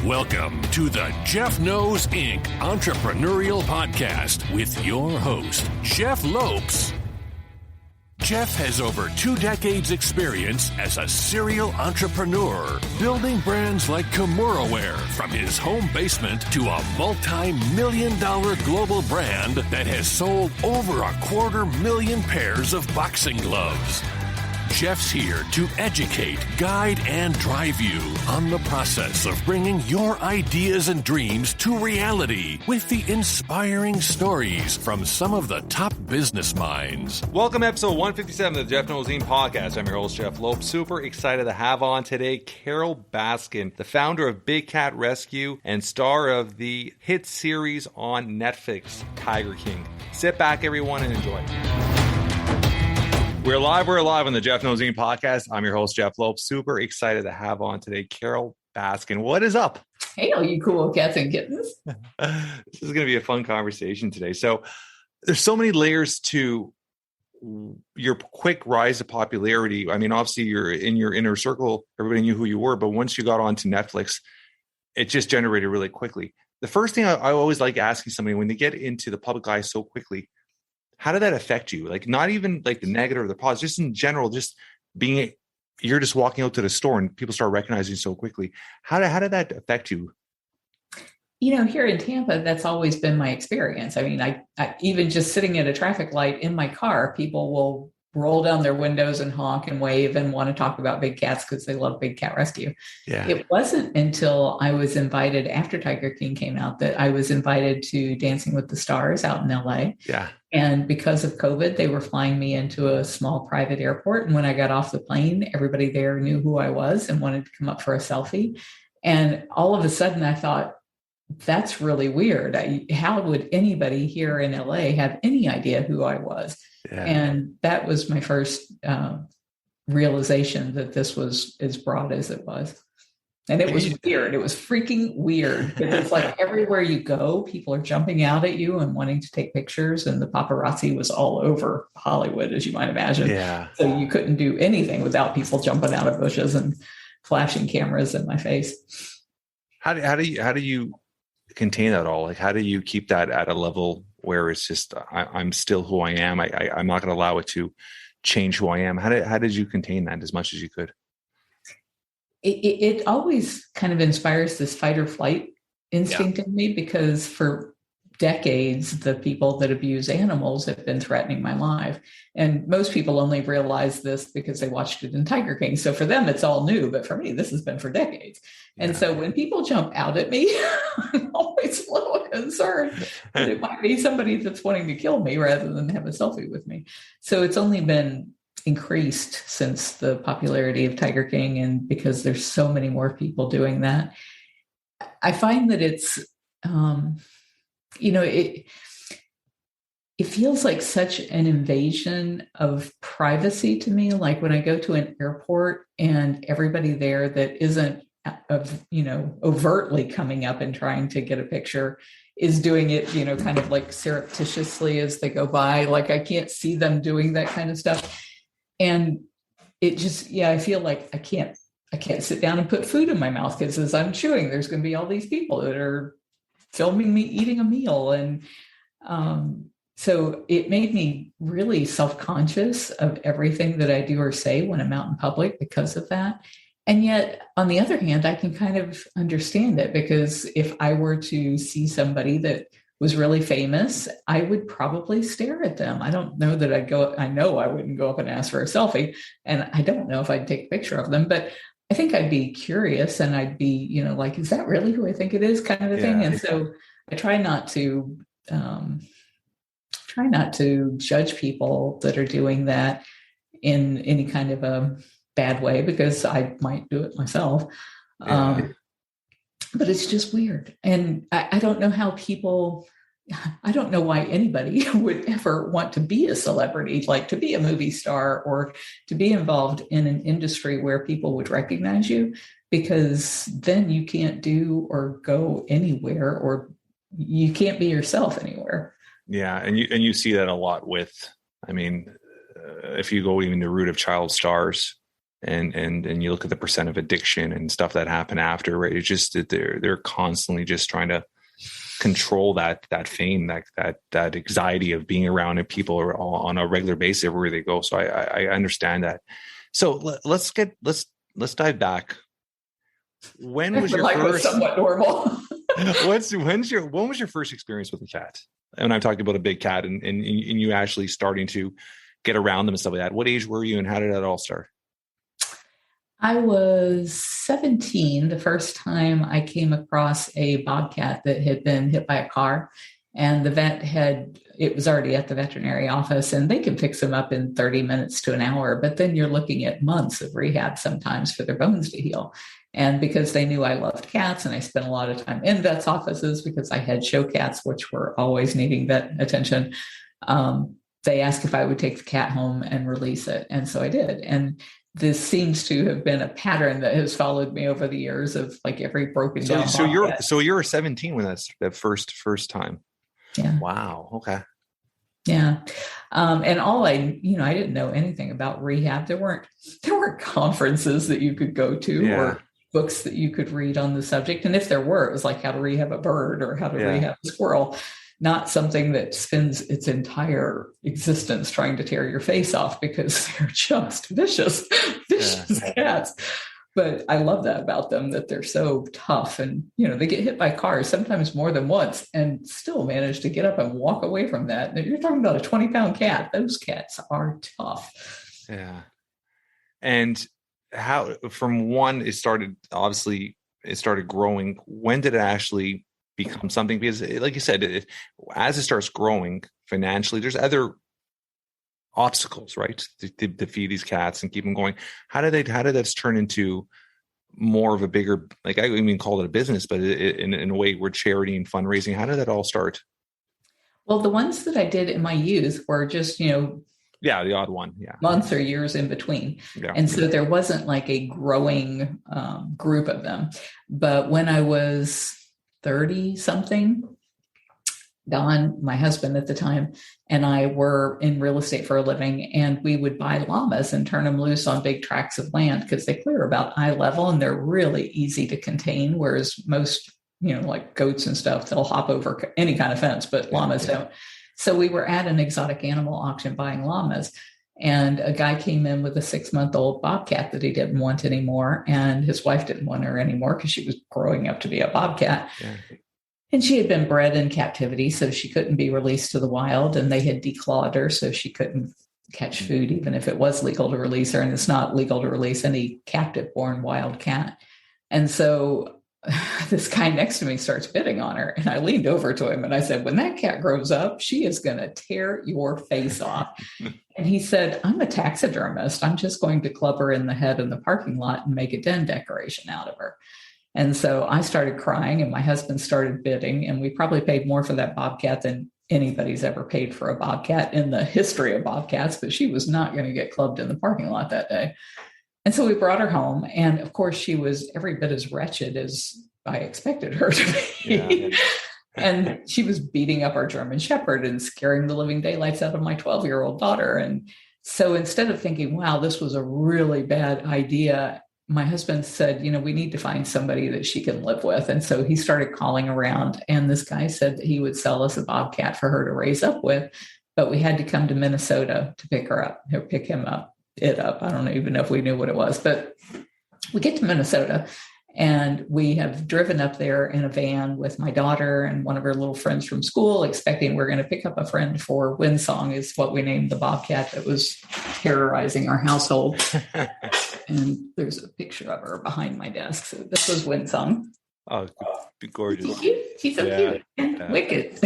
Welcome to the Jeff Knows Inc. Entrepreneurial Podcast with your host, Jeff Lopes. Jeff has over 2 decades experience as a serial entrepreneur, building brands like Kimura from his home basement to a multi-million-dollar global brand that has sold over 250,000 pairs of boxing gloves. Jeff's here to educate, guide, and drive you on the process of bringing your ideas and dreams to reality with the inspiring stories from some of the top business minds. Welcome to episode 157 of the Jeff Knows Inc. podcast. I'm your host, Jeff Lopes. Super excited to have on today Carole Baskin, the founder of Big Cat Rescue and star of the hit series on Netflix, Tiger King. Sit back, everyone, and enjoy. We're live on the Jeff Knows Inc. podcast. I'm your host, Jeff Lopes. Super excited to have on today Carole Baskin. What is up? Hey, all you cool cats and kittens. This is going to be a fun conversation today. So there's so many layers to your quick rise to popularity. I mean, obviously you're in your inner circle. Everybody knew who you were, but once you got onto Netflix, it just generated really quickly. The first thing I always like asking somebody when they get into the public eye so quickly, how did that affect you? Like, not even like the negative or the positive, just in general, just being, you're just walking out to the store and people start recognizing you so quickly. How did that affect you? You know, here in Tampa, that's always been my experience. I mean, I even just sitting at a traffic light in my car, people will roll down their windows and honk and wave and want to talk about big cats because they love Big Cat Rescue. Yeah. It wasn't until I was invited, after Tiger King came out, that I was invited to Dancing with the Stars out in LA. Yeah. And because of COVID, they were flying me into a small private airport. And when I got off the plane, everybody there knew who I was and wanted to come up for a selfie. And all of a sudden I thought, that's really weird. How would anybody here in LA have any idea who I was? Yeah. And that was my first realization that this was as broad as it was. And it was weird. It was freaking weird. It's like everywhere you go, people are jumping out at you and wanting to take pictures. And the paparazzi was all over Hollywood, as you might imagine. Yeah. So you couldn't do anything without people jumping out of bushes and flashing cameras in my face. How do you contain that all? Like, how do you keep that at a level where it's just, I'm still who I am. I'm not going to allow it to change who I am. How did you contain that as much as you could? It always kind of inspires this fight or flight instinct in me, because for decades, the people that abuse animals have been threatening my life. And most people only realize this because they watched it in Tiger King. So for them, it's all new. But for me, this has been for decades. Yeah. And so when people jump out at me, I'm always a little concerned that it might be somebody that's wanting to kill me rather than have a selfie with me. So it's only been increased since the popularity of Tiger King. And because there's so many more people doing that, I find that it's, it feels like such an invasion of privacy to me. Like when I go to an airport and everybody there that isn't overtly coming up and trying to get a picture is doing it, kind of like surreptitiously as they go by. Like I can't see them doing that kind of stuff. And it just, I feel like I can't sit down and put food in my mouth because as I'm chewing, there's going to be all these people that are filming me eating a meal. And so it made me really self-conscious of everything that I do or say when I'm out in public because of that. And yet, on the other hand, I can kind of understand it, because if I were to see somebody that was really famous, I would probably stare at them. I don't know that I know I wouldn't go up and ask for a selfie, and I don't know if I'd take a picture of them, but I think I'd be curious and I'd be, like, is that really who I think it is, kind of a thing. And so I try not to judge people that are doing that in any kind of a bad way, because I might do it myself. But it's just weird. And I don't know how I don't know why anybody would ever want to be a celebrity, like to be a movie star or to be involved in an industry where people would recognize you, because then you can't do or go anywhere, or you can't be yourself anywhere. Yeah. And you see that a lot with, if you go even the route of child stars, and you look at the percent of addiction and stuff that happen after, right? It's just that they're constantly just trying to control that fame, that anxiety of being around people on a regular basis everywhere they go. So I understand that. So let's dive back. When was your first? Somewhat normal. When was your first experience with a cat? And I'm talking about a big cat, and you actually starting to get around them and stuff like that. What age were you, and how did that all start? I was 17 the first time I came across a bobcat that had been hit by a car, and the vet it was already at the veterinary office, and they can fix them up in 30 minutes to an hour, but then you're looking at months of rehab sometimes for their bones to heal. And because they knew I loved cats and I spent a lot of time in vets' offices because I had show cats, which were always needing vet attention, they asked if I would take the cat home and release it. And so I did. And this seems to have been a pattern that has followed me over the years of like every broken down. So you're 17 when that's that first time. Yeah. Wow. Okay. Yeah. And I didn't know anything about rehab. There weren't conferences that you could go to or books that you could read on the subject. And if there were, it was like how to rehab a bird or how to rehab a squirrel, not something that spends its entire existence trying to tear your face off because they're just vicious cats. But I love that about them, that they're so tough and, they get hit by cars sometimes more than once and still manage to get up and walk away from that. And you're talking about a 20-pound cat. Those cats are tough. Yeah. And how, from one, it started growing. When did it actually become something? Because like you said, as it starts growing financially, there's other obstacles, right? To feed these cats and keep them going. How did that turn into more of a bigger, like, I even call it a business, but in a way where charity and fundraising, how did that all start? Well, the ones that I did in my youth were just, the odd one. Yeah. Months or years in between. Yeah. And so there wasn't like a growing group of them. But when I was 30 something, Don, my husband at the time, and I were in real estate for a living, and we would buy llamas and turn them loose on big tracts of land because they clear about eye level and they're really easy to contain. Whereas most, like goats and stuff, they'll hop over any kind of fence, but llamas don't. So we were at an exotic animal auction buying llamas, and a guy came in with a 6-month-old bobcat that he didn't want anymore. And his wife didn't want her anymore because she was growing up to be a bobcat. Yeah. And she had been bred in captivity, so she couldn't be released to the wild, and they had declawed her, so she couldn't catch food, even if it was legal to release her. And it's not legal to release any captive-born wild cat. And so this guy next to me starts bidding on her, and I leaned over to him and I said, when that cat grows up, she is going to tear your face off. And he said, I'm a taxidermist. I'm just going to club her in the head in the parking lot and make a den decoration out of her. And so I started crying, and my husband started bidding, and we probably paid more for that bobcat than anybody's ever paid for a bobcat in the history of bobcats, but she was not going to get clubbed in the parking lot that day. And so we brought her home, and of course she was every bit as wretched as I expected her to be. Yeah. And she was beating up our German Shepherd and scaring the living daylights out of my 12-year-old daughter. And so instead of thinking, wow, this was a really bad idea, my husband said, we need to find somebody that she can live with. And so he started calling around, and this guy said that he would sell us a bobcat for her to raise up with, but we had to come to Minnesota to pick her up or pick him up. I don't even know if we knew what it was, but we get to Minnesota, and we have driven up there in a van with my daughter and one of her little friends from school, expecting we're going to pick up a friend for Windsong, is what we named the bobcat that was terrorizing our household. And there's a picture of her behind my desk. So this was Windsong. Oh, gorgeous. She's so cute and wicked.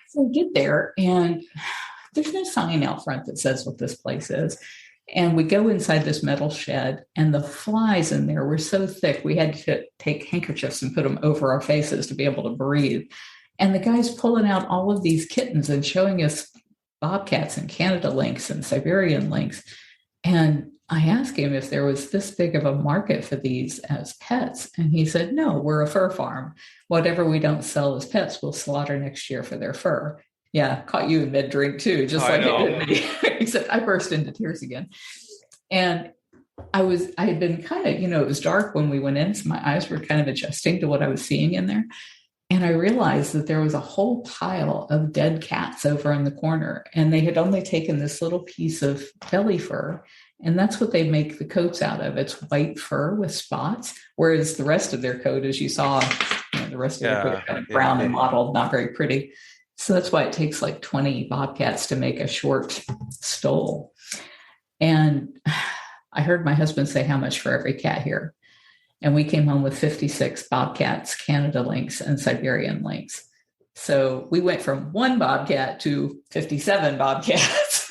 So we get there, and there's no sign out front that says what this place is. And we go inside this metal shed, and the flies in there were so thick, we had to take handkerchiefs and put them over our faces to be able to breathe. And the guy's pulling out all of these kittens and showing us bobcats and Canada lynx and Siberian lynx. And I asked him if there was this big of a market for these as pets. And he said, no, we're a fur farm. Whatever we don't sell as pets, we'll slaughter next year for their fur. Yeah, caught you in mid-drink too, just like it did me. Except I burst into tears again. And I had been kind of, it was dark when we went in, so my eyes were kind of adjusting to what I was seeing in there. And I realized that there was a whole pile of dead cats over in the corner, and they had only taken this little piece of belly fur, and that's what they make the coats out of. It's white fur with spots, whereas the rest of their coat, as you saw, the rest of their coat kind of brown and mottled, not very pretty. So that's why it takes like 20 bobcats to make a short stole. And I heard my husband say, how much for every cat here? And we came home with 56 bobcats, Canada lynx, and Siberian lynx. So we went from one bobcat to 57 bobcats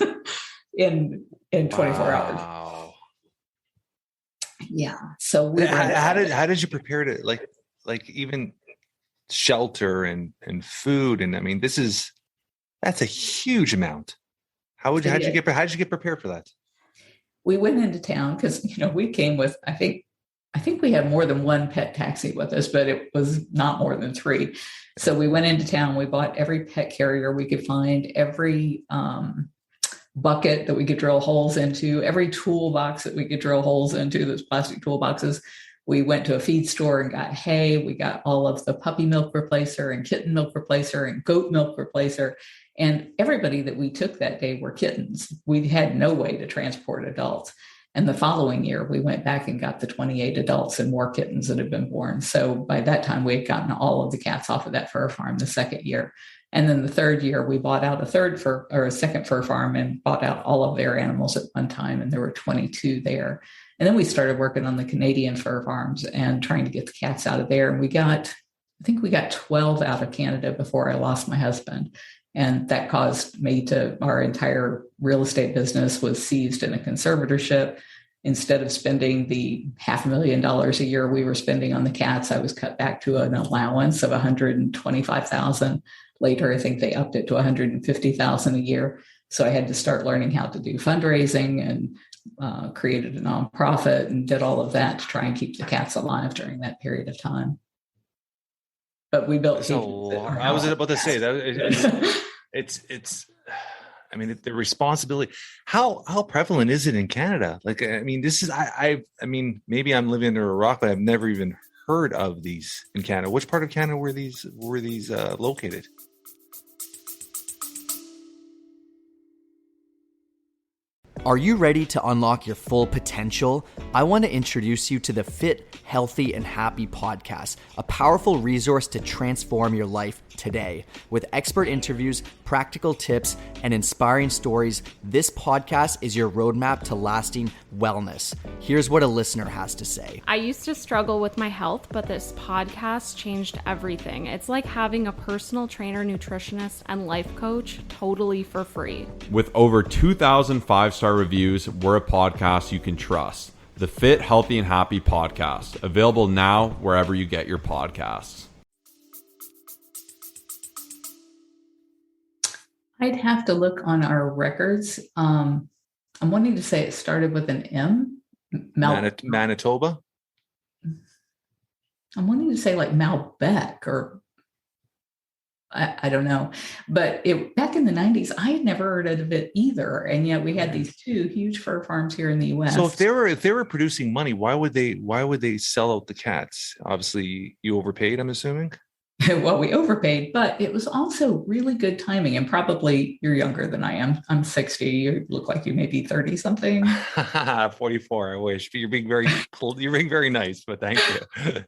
in 24 hours. Yeah. So how did you prepare to like even shelter and food? And I mean, that's a huge amount. How did you get prepared for that? We went into town because, we came with, I think we had more than one pet taxi with us, but it was not more than 3. So we went into town, we bought every pet carrier we could find, every bucket that we could drill holes into, every toolbox that we could drill holes into, those plastic toolboxes. We went to a feed store and got hay. We got all of the puppy milk replacer and kitten milk replacer and goat milk replacer. And everybody that we took that day were kittens. We had no way to transport adults. And the following year, we went back and got the 28 adults and more kittens that had been born. So by that time, we had gotten all of the cats off of that fur farm the second year. And then the third year, we bought out a second fur farm and bought out all of their animals at one time. And there were 22 there. And then we started working on the Canadian fur farms and trying to get the cats out of there. And I think we got 12 out of Canada before I lost my husband. And that caused our entire real estate business was seized in a conservatorship. Instead of spending the $500,000 a year we were spending on the cats, I was cut back to an allowance of $125,000. Later, I think they upped it to $150,000 a year. So I had to start learning how to do fundraising and created a nonprofit and did all of that to try and keep the cats alive during that period of time. But we built. I was about to say that it's. I mean, the responsibility. How prevalent is it in Canada? Like, I mean, this is. I mean, maybe I'm living under a rock, but I've never even heard of these in Canada. Which part of Canada were these located? Are you ready to unlock your full potential? I want to introduce you to the Fit, Healthy, and Happy podcast, a powerful resource to transform your life today. With expert interviews, practical tips, and inspiring stories, this podcast is your roadmap to lasting wellness. Here's what a listener has to say. I used to struggle with my health, but this podcast changed everything. It's like having a personal trainer, nutritionist, and life coach totally for free. With over 2,000 5-star reviews, we're a podcast you can trust. The Fit, Healthy, and Happy podcast, available now wherever you get your podcasts. I'd have to look on our records. I'm wanting to say it started with an M. Manitoba? I'm wanting to say like Malbec or I don't know. But back in the 90s, I had never heard of it either. And yet we had these 2 huge fur farms here in the US. So if they were producing money, why would they sell out the cats? Obviously, you overpaid, I'm assuming. Well, we overpaid, but it was also really good timing. And probably you're younger than I am. I'm 60. You look like you may be 30 something. 44. I wish. But you're being very nice, but thank you.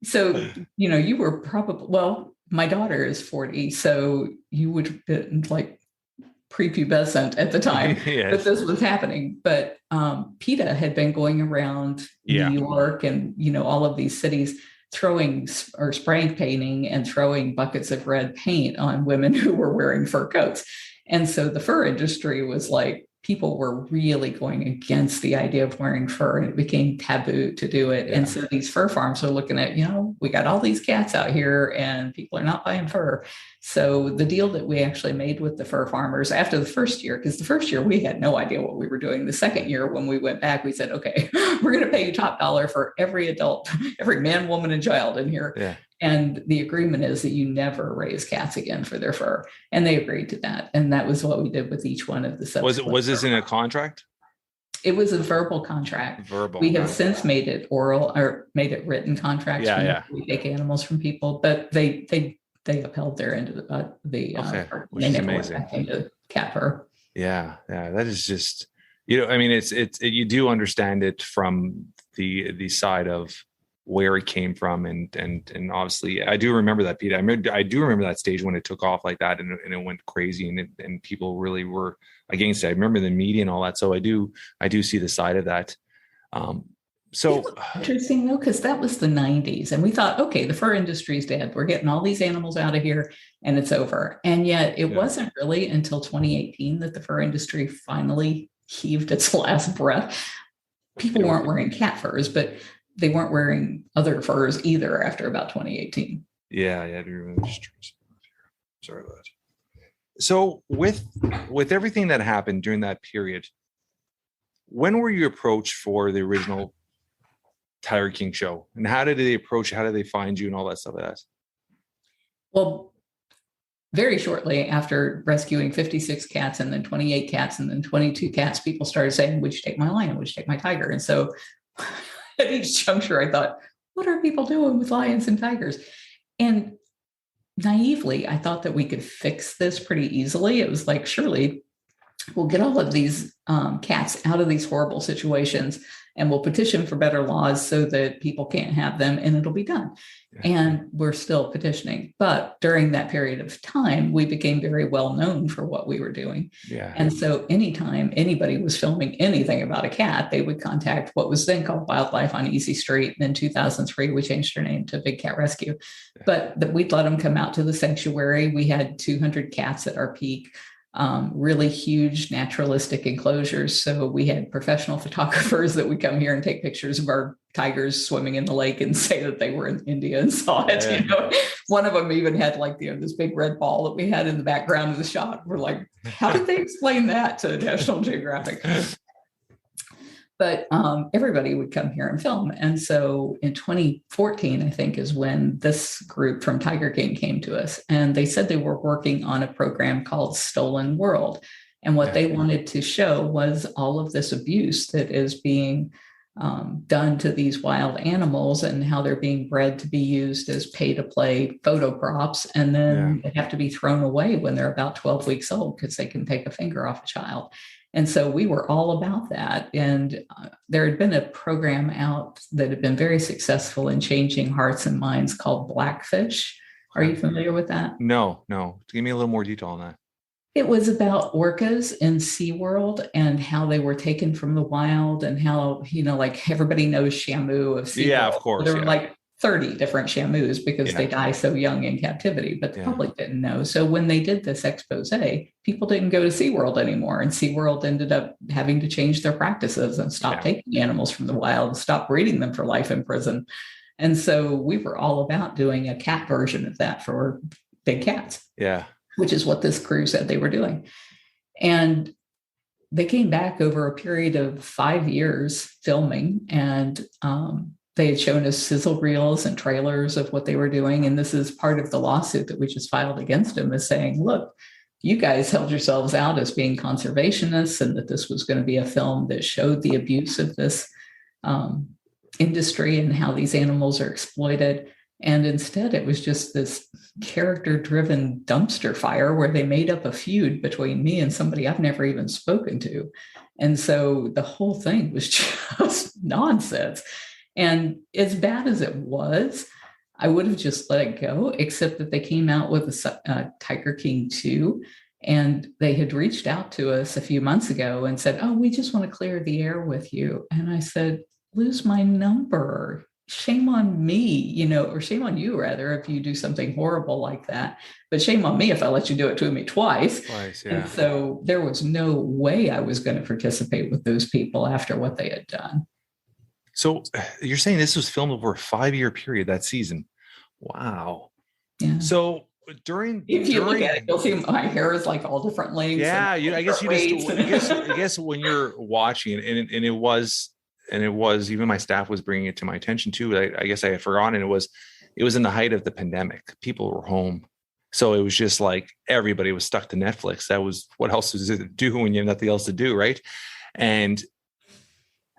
So, you were probably, my daughter is 40. So you would have been like prepubescent at the time that this was happening. But PETA had been going around New York and, all of these cities throwing or spray painting and throwing buckets of red paint on women who were wearing fur coats. And so the fur industry was like, people were really going against the idea of wearing fur, and it became taboo to do it. And so these fur farms are looking at, we got all these cats out here and people are not buying fur. So the deal that we actually made with the fur farmers after the first year, because the first year we had no idea what we were doing. The second year, when we went back, we said, okay, we're going to pay you top dollar for every adult, every man, woman, and child in here. Yeah. And the agreement is that you never raise cats again for their fur. And they agreed to that. And that was what we did with each one of the subsequent. Was this in a contract? It was a verbal contract. Verbal. We have since made it oral or made it written contracts. We take animals from people, but they upheld their end of which is amazing. Into cat fur. Yeah. That is just, I mean, it's you do understand it from the side of where it came from, and obviously I do remember that, Pete. I do remember that stage when it took off like that, and it went crazy, and people really were against it. I remember the media and all that, so I do see the side of that. So interesting though, because that was the 90s, and we thought, okay, the fur industry's dead. We're getting all these animals out of here, and it's over. And yet, it wasn't really until 2018 that the fur industry finally heaved its last breath. People weren't wearing cat furs, but they weren't wearing other furs either after about 2018. Yeah, I do remember. Sorry about that. So with everything that happened during that period, when were you approached for the original Tiger King show, and how did they approach you? How did they find you and all that stuff like that? Well, very shortly after rescuing 56 cats and then 28 cats and then 22 cats, people started saying, would you take my lion? Would you take my tiger? And so at each juncture, I thought, what are people doing with lions and tigers? And naively, I thought that we could fix this pretty easily. It was like, surely we'll get all of these cats out of these horrible situations, and we'll petition for better laws so that people can't have them, and it'll be done. Yeah. And we're still petitioning. But during that period of time, we became very well known for what we were doing. Yeah. And so anytime anybody was filming anything about a cat, they would contact what was then called Wildlife on Easy Street. And in 2003, we changed our name to Big Cat Rescue. Yeah. But we'd let them come out to the sanctuary. We had 200 cats at our peak. Really huge naturalistic enclosures. So we had professional photographers that would come here and take pictures of our tigers swimming in the lake and say that they were in India and saw it. Yeah. One of them even had this big red ball that we had in the background of the shot. We're like, how did they explain that to National Geographic? But everybody would come here and film. And so in 2014, I think, is when this group from Tiger King came to us. And they said they were working on a program called Stolen World. And what they wanted to show was all of this abuse that is being done to these wild animals, and how they're being bred to be used as pay-to-play photo props. And then they have to be thrown away when they're about 12 weeks old because they can take a finger off a child. And so we were all about that. And there had been a program out that had been very successful in changing hearts and minds called Blackfish. Are you familiar with that? No. Give me a little more detail on that. It was about orcas in SeaWorld and how they were taken from the wild, and how, like everybody knows Shamu of SeaWorld. Yeah, of course. There were like 30 different Shamus because they die so young in captivity, but the public didn't know. So when they did this expose, people didn't go to SeaWorld anymore, and SeaWorld ended up having to change their practices and stop taking animals from the wild and stop breeding them for life in prison. And so we were all about doing a cat version of that for big cats. Yeah. Which is what this crew said they were doing. And they came back over a period of 5 years filming, and they had shown us sizzle reels and trailers of what they were doing. And this is part of the lawsuit that we just filed against them, is saying, look, you guys held yourselves out as being conservationists, and that this was going to be a film that showed the abuse of this industry and how these animals are exploited. And instead, it was just this character-driven dumpster fire where they made up a feud between me and somebody I've never even spoken to. And so the whole thing was just nonsense. And as bad as it was, I would have just let it go, except that they came out with a Tiger King 2. And they had reached out to us a few months ago and said, oh, we just want to clear the air with you. And I said, lose my number. Shame on me, or shame on you, rather, if you do something horrible like that. But shame on me if I let you do it to me twice. And so there was no way I was going to participate with those people after what they had done. So you're saying this was filmed over a 5-year period, that season? Wow. Yeah. So if you look at it, you'll see my hair is like all different lengths. Yeah, I guess when you're watching it, and it was even my staff was bringing it to my attention too. I guess I had forgotten. It was in the height of the pandemic. People were home. So it was just like everybody was stuck to Netflix. That was, what else was it to do when you have nothing else to do, right? And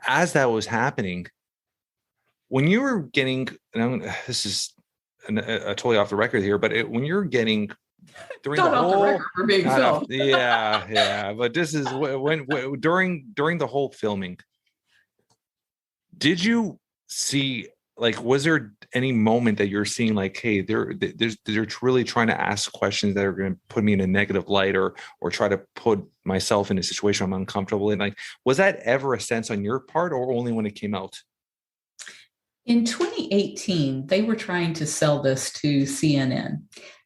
as that was happening, when you were getting, this is totally off the record here, but when you're getting during Not the off whole, the record for being filmed. yeah, but this is when during the whole filming, did you see, like, was there any moment that you're seeing like, hey, they're really trying to ask questions that are going to put me in a negative light or try to put myself in a situation I'm uncomfortable in? Like, was that ever a sense on your part, or only when it came out? In 2018, they were trying to sell this to CNN.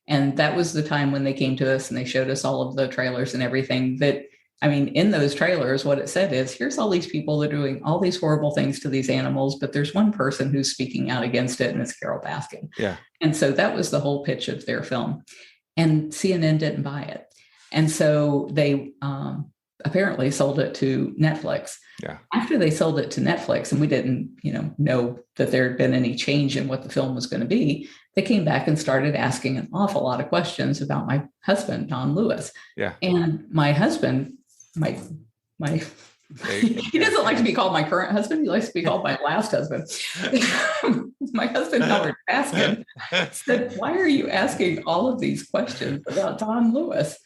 And that was the time when they came to us and they showed us all of the trailers and everything that, I mean, in those trailers, what it said is, here's all these people that are doing all these horrible things to these animals, but there's one person who's speaking out against it, and it's Carole Baskin. Yeah. And so that was the whole pitch of their film. And CNN didn't buy it. And so they apparently sold it to Netflix. Yeah. After they sold it to Netflix, and we didn't, know that there had been any change in what the film was going to be, they came back and started asking an awful lot of questions about my husband, Don Lewis. Yeah. And my husband, my he doesn't like to be called my current husband. He likes to be called my last husband. My husband, Howard Baskin, said, "Why are you asking all of these questions about Don Lewis?"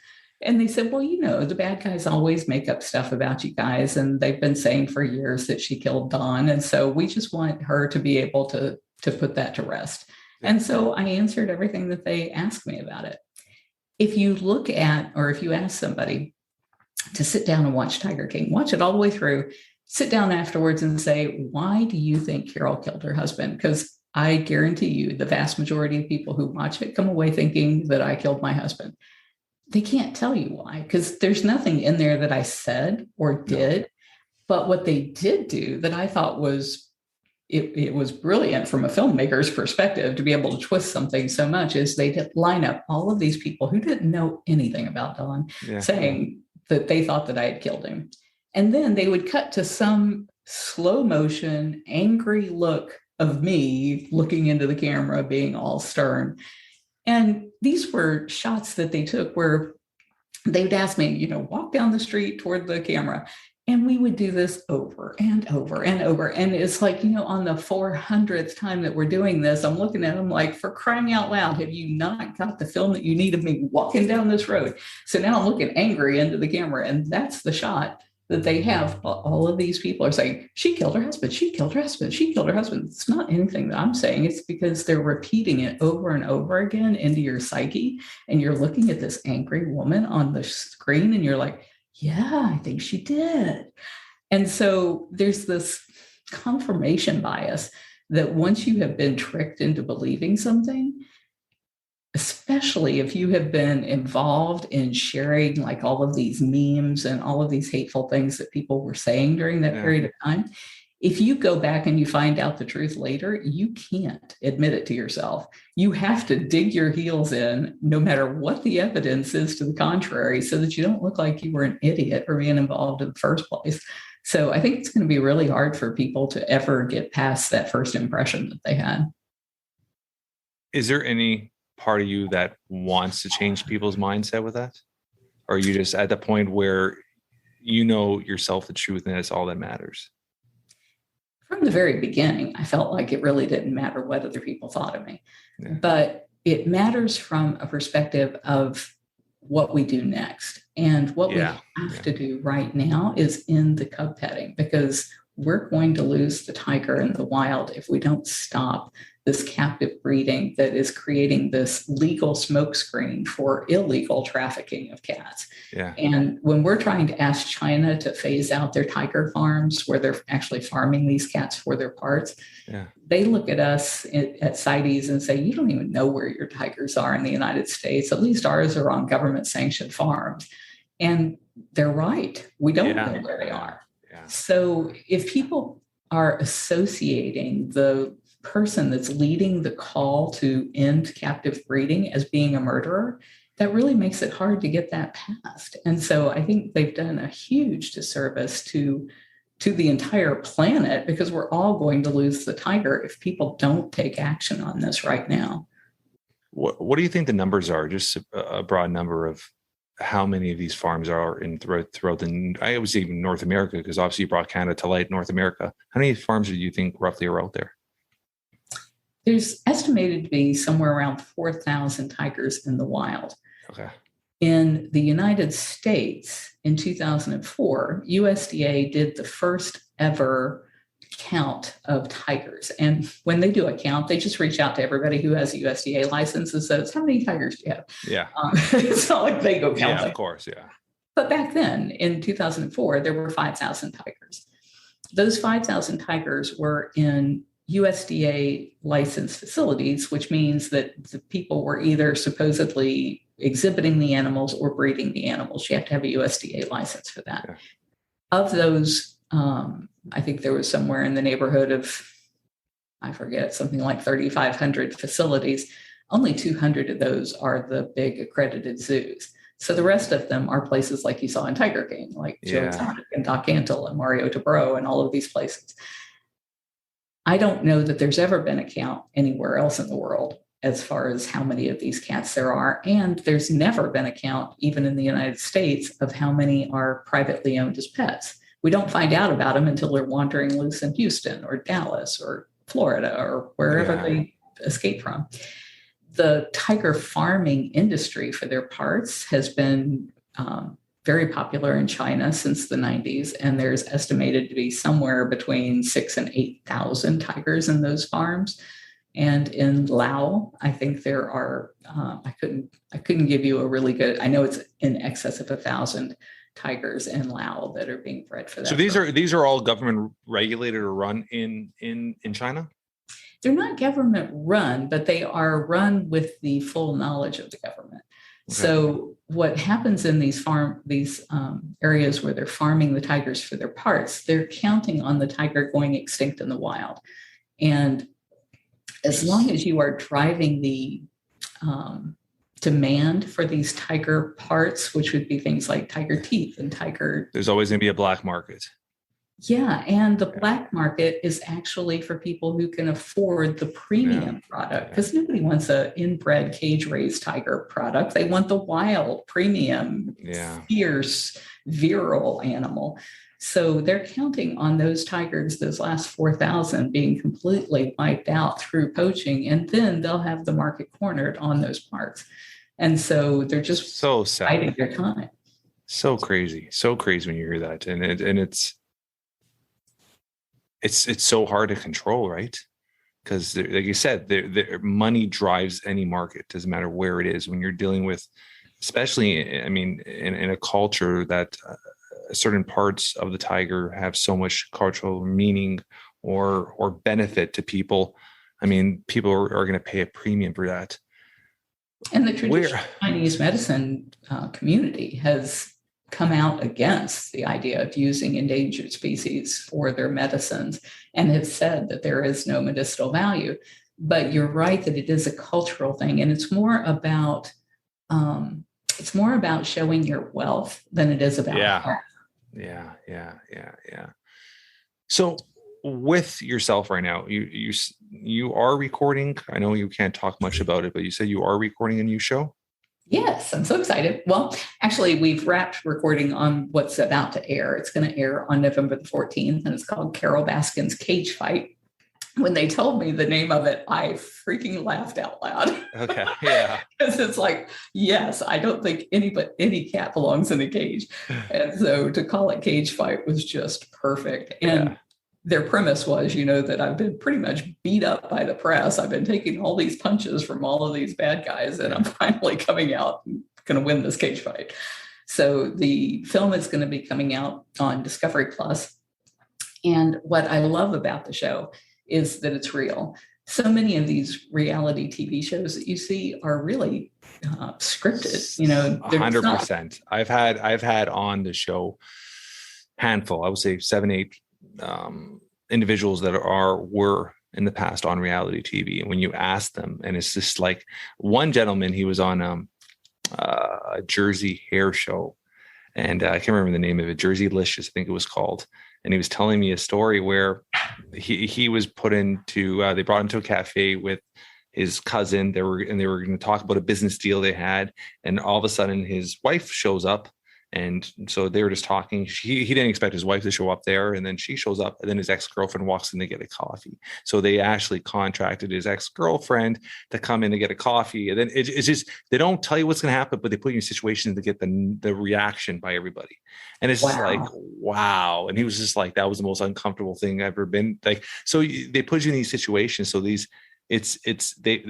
And they said, "Well, the bad guys always make up stuff about you guys. And they've been saying for years that she killed Don. And so we just want her to be able to put that to rest." And so I answered everything that they asked me about it. If you look at, or if you ask somebody to sit down and watch Tiger King, watch it all the way through, sit down afterwards and say, why do you think Carole killed her husband? Because I guarantee you the vast majority of people who watch it come away thinking that I killed my husband. They can't tell you why, because there's nothing in there that I said or did. No. But what they did do that I thought was, it was brilliant from a filmmaker's perspective to be able to twist something so much, is they did line up all of these people who didn't know anything about Don, saying that they thought that I had killed him. And then they would cut to some slow motion, angry look of me looking into the camera, being all stern. And these were shots that they took where they would ask me, walk down the street toward the camera. And we would do this over and over and over. And it's like, on the 400th time that we're doing this, I'm looking at them like, for crying out loud, have you not got the film that you need of me walking down this road? So now I'm looking angry into the camera. And that's the shot that they have. All of these people are saying, she killed her husband, she killed her husband, she killed her husband. It's not anything that I'm saying. It's because they're repeating it over and over again into your psyche. And you're looking at this angry woman on the screen and you're like, yeah, I think she did. And so there's this confirmation bias that once you have been tricked into believing something, especially if you have been involved in sharing like all of these memes and all of these hateful things that people were saying during that period of time, if you go back and you find out the truth later, you can't admit it to yourself. You have to dig your heels in, no matter what the evidence is to the contrary, so that you don't look like you were an idiot for being involved in the first place. So I think it's going to be really hard for people to ever get past that first impression that they had. Is there any part of you that wants to change people's mindset with that? Or are you just at the point where yourself the truth and that's all that matters? From the very beginning, I felt like it really didn't matter what other people thought of me. But it matters from a perspective of what we do next. And what we have to do right now is in the cub petting, because we're going to lose the tiger in the wild if we don't stop this captive breeding that is creating this legal smokescreen for illegal trafficking of cats. And when we're trying to ask China to phase out their tiger farms where they're actually farming these cats for their parts, they look at us at CITES and say, you don't even know where your tigers are in the United States. At least ours are on government sanctioned farms. And they're right. We don't know where they are. So if people are associating the person that's leading the call to end captive breeding as being a murderer, that really makes it hard to get that passed. And so I think they've done a huge disservice to the entire planet, because we're all going to lose the tiger if people don't take action on this right now. What do you think the numbers are? Just a broad number of how many of these farms are in throughout the, I would say even North America, because obviously you brought Canada to light, North America. How many farms do you think roughly are out there? There's estimated to be somewhere around 4,000 tigers in the wild. Okay. In the United States in 2004, USDA did the first ever count of tigers. And when they do a count, they just reach out to everybody who has a USDA license and says, how many tigers do you have? Yeah. It's not like they go count Yeah, them. of course. Yeah. But back then in 2004, there were 5,000 tigers. Those 5,000 tigers were in USDA licensed facilities, which means that the people were either supposedly exhibiting the animals or breeding the animals. You have to have a USDA license for that. Yeah. Of those, I think there was somewhere in the neighborhood of, I forget, something like 3,500 facilities. Only 200 of those are the big accredited zoos. So the rest of them are places like you saw in Tiger King, like Joe Exotic and Doc Antle and Mario Tabro and all of these places. I don't know that there's ever been a count anywhere else in the world as far as how many of these cats there are. And there's never been a count, even in the United States, of how many are privately owned as pets. We don't find out about them until they're wandering loose in Houston or Dallas or Florida or wherever they escape from. The tiger farming industry, for their parts, has been very popular in China since the 90s. And there's estimated to be somewhere between 6,000 and 8,000 tigers in those farms. And in Laos, I think there are, I couldn't give you a really good, I know it's in excess of 1,000 tigers in Laos that are being bred for that. So these are all government regulated or run in China? They're not government run, but they are run with the full knowledge of the government. Okay. So what happens in these areas where they're farming the tigers for their parts, they're counting on the tiger going extinct in the wild. And as long as you are driving the demand for these tiger parts, which would be things like tiger teeth and tiger... There's always going to be a black market. Yeah, and the black market is actually for people who can afford the premium product, because nobody wants an inbred cage-raised tiger product. They want the wild, premium, fierce, virile animal. So they're counting on those tigers, those last 4,000, being completely wiped out through poaching, and then they'll have the market cornered on those parts. And so they're just so sad. biding their time. So crazy when you hear that, and it's so hard to control, right? Because like you said, the money drives any market. Doesn't matter where it is. When you're dealing with, especially, I mean, in a culture that certain parts of the tiger have so much cultural meaning or benefit to people. I mean, people are going to pay a premium for that. And the traditional Chinese medicine community has come out against the idea of using endangered species for their medicines and have said that there is no medicinal value. But you're right that it is a cultural thing, and it's more about showing your wealth than it is about health. Yeah. So with yourself right now, you are recording. I know you can't talk much about it, but you said you are recording a new show. Yes, I'm so excited. Well, actually, we've wrapped recording on what's about to air. It's going to air on November the 14th, and it's called Carole Baskin's Cage Fight. When they told me the name of it, I freaking laughed out loud. Okay, yeah. Because it's like, yes, I don't think any cat belongs in a cage. And so to call it Cage Fight was just perfect. And their premise was, that I've been pretty much beat up by the press. I've been taking all these punches from all of these bad guys, and I'm finally coming out and going to win this cage fight. So the film is going to be coming out on Discovery Plus. And what I love about the show is that it's real. So many of these reality TV shows that you see are really scripted. 100%. I've had on the show handful, I would say 7, 8 individuals that were in the past on reality TV. And when you ask them, and it's just like one gentleman, he was on a Jersey hair show, and I can't remember the name of it, Jerseylicious, I think it was called. And he was telling me a story where he was put into, they brought him to a cafe with his cousin. They were going to talk about a business deal they had, and all of a sudden his wife shows up. And so they were just talking. He didn't expect his wife to show up there. And then she shows up, and then his ex-girlfriend walks in to get a coffee. So they actually contracted his ex-girlfriend to come in to get a coffee. And then it's just, they don't tell you what's going to happen, but they put you in situations to get the reaction by everybody. And it's just like, wow. And he was just like, that was the most uncomfortable thing I've ever been. Like, so they put you in these situations. So they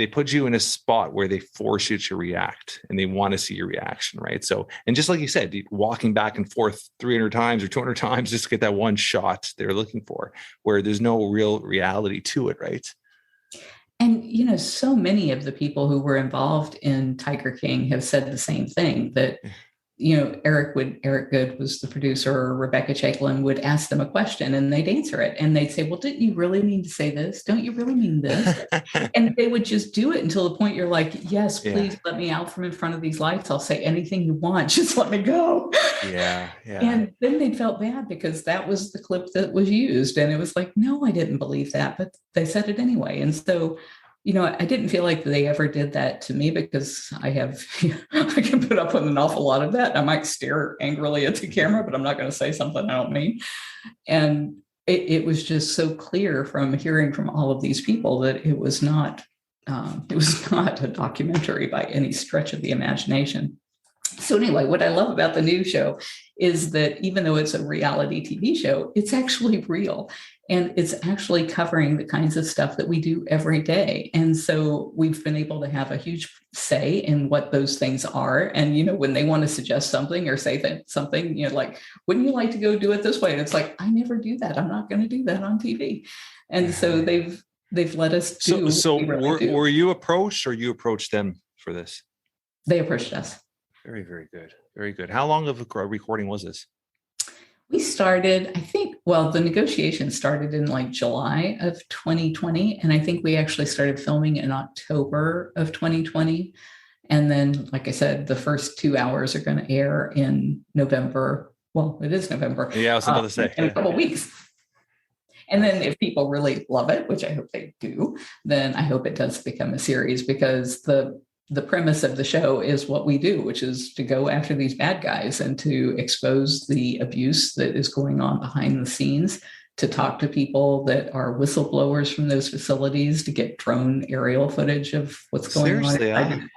put you in a spot where they force you to react, and they want to see your reaction, right? So, and just like you said, walking back and forth 300 times or 200 times just to get that one shot they're looking for, where there's no real reality to it, right? And, so many of the people who were involved in Tiger King have said the same thing, that, Eric Good was the producer, or Rebecca Chaiklin would ask them a question and they'd answer it. And they'd say, well, didn't you really mean to say this? Don't you really mean this? And they would just do it until the point you're like, yes, please let me out from in front of these lights. I'll say anything you want. Just let me go. Yeah. And then they felt bad because that was the clip that was used. And it was like, no, I didn't believe that, but they said it anyway. And so, I didn't feel like they ever did that to me, because I can put up with an awful lot of that. I might stare angrily at the camera, but I'm not going to say something I don't mean. And it was just so clear from hearing from all of these people that it was not a documentary by any stretch of the imagination. So anyway, what I love about the new show is that even though it's a reality TV show, it's actually real. And it's actually covering the kinds of stuff that we do every day. And so we've been able to have a huge say in what those things are. And, when they want to suggest something or say something, like, wouldn't you like to go do it this way? And it's like, I never do that. I'm not going to do that on TV. And so they've let us do. So were you approached, or you approached them for this? They approached us. Very, very good. Very good. How long of a recording was this? We started, the negotiations started in like July of 2020. And I think we actually started filming in October of 2020. And then, like I said, the first 2 hours are going to air in November. Well, it is November. Yeah, I was about to say. In a couple of weeks. And then if people really love it, which I hope they do, then I hope it does become a series, because the premise of the show is what we do, which is to go after these bad guys and to expose the abuse that is going on behind the scenes, to talk to people that are whistleblowers from those facilities, to get drone aerial footage of what's going on.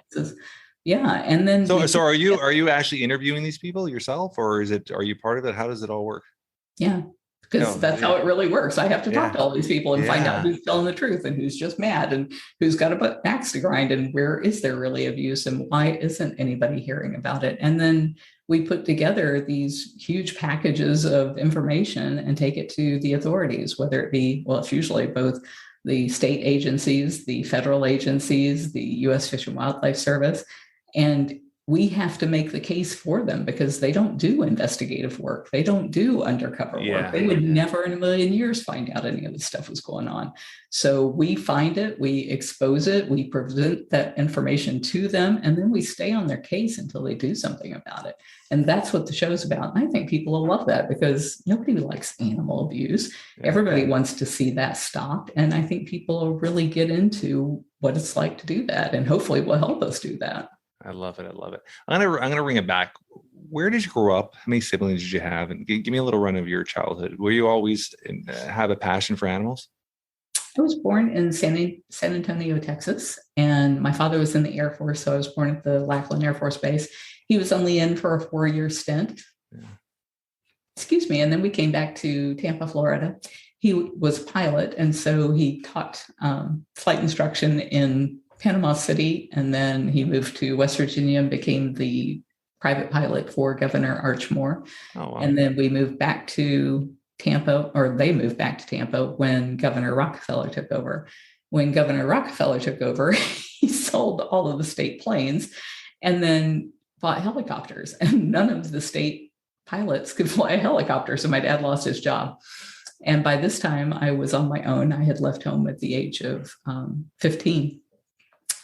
Yeah. And then so are you actually interviewing these people yourself, or are you part of it? How does it all work? Yeah. Because that's how it really works. I have to talk to all these people and find out who's telling the truth and who's just mad and who's got a axe to grind, and where is there really abuse and why isn't anybody hearing about it? And then we put together these huge packages of information and take it to the authorities, whether it be, it's usually both the state agencies, the federal agencies, the U.S. Fish and Wildlife Service, and we have to make the case for them, because they don't do investigative work. They don't do undercover work. They would never in a million years find out any of this stuff was going on. So we find it, we expose it, we present that information to them, and then we stay on their case until they do something about it. And that's what the show's about. And I think people will love that, because nobody likes animal abuse. Everybody wants to see that stopped. And I think people will really get into what it's like to do that, and hopefully will help us do that. I love it. I'm gonna bring it back. Where did you grow up? How many siblings did you have? And give me a little run of your childhood. Were you always have a passion for animals? I was born in San Antonio, Texas, and my father was in the Air Force, so I was born at the Lackland Air Force Base. He was only in for a 4-year stint. Excuse me. And then we came back to Tampa, Florida. He was a pilot, and so he taught flight instruction in Panama City, and then he moved to West Virginia and became the private pilot for Governor Archmore. Oh, wow. And then we moved back to Tampa, or they moved back to Tampa when Governor Rockefeller took over. When Governor Rockefeller took over, he sold all of the state planes and then bought helicopters, and none of the state pilots could fly a helicopter. So my dad lost his job. And by this time I was on my own. I had left home at the age of 15.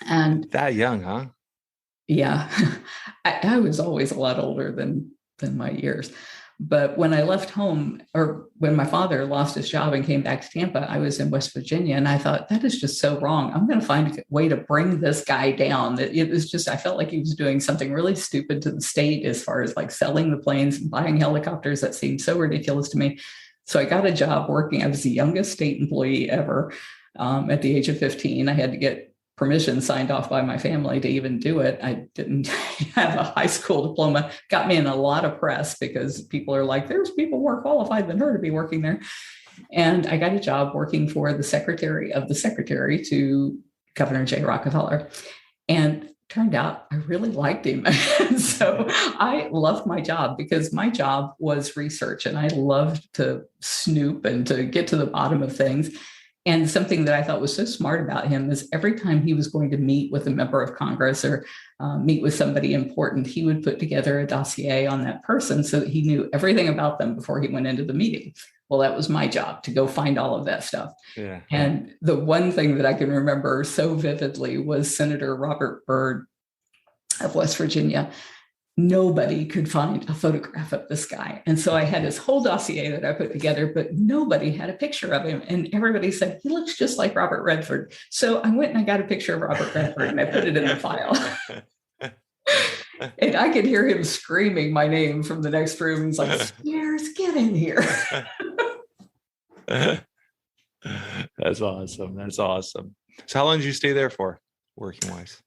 And that young, huh? Yeah. I was always a lot older than my years. But when I left home, or when my father lost his job and came back to Tampa, I was in West Virginia. And I thought, that is just so wrong. I'm going to find a way to bring this guy down. That it was just, I felt like he was doing something really stupid to the state as far as like selling the planes and buying helicopters. That seemed so ridiculous to me. So I got a job working. I was the youngest state employee ever. At the age of 15, I had to get permission signed off by my family to even do it. I didn't have a high school diploma. Got me in a lot of press because people are like, there's people more qualified than her to be working there. And I got a job working for the secretary of the secretary to Governor Jay Rockefeller. And turned out I really liked him. So I loved my job because my job was research, and I loved to snoop and to get to the bottom of things. And something that I thought was so smart about him is every time he was going to meet with a member of Congress or meet with somebody important, he would put together a dossier on that person so that he knew everything about them before he went into the meeting. Well, that was my job, to go find all of that stuff. Yeah. And the one thing that I can remember so vividly was Senator Robert Byrd of West Virginia. Nobody could find a photograph of this guy. And so I had this whole dossier that I put together, but nobody had a picture of him. And everybody said, he looks just like Robert Redford. So I went and I got a picture of Robert Redford and I put it in the file. And I could hear him screaming my name from the next room. He's like, Spears, get in here. That's awesome. That's awesome. So how long did you stay there for, working wise?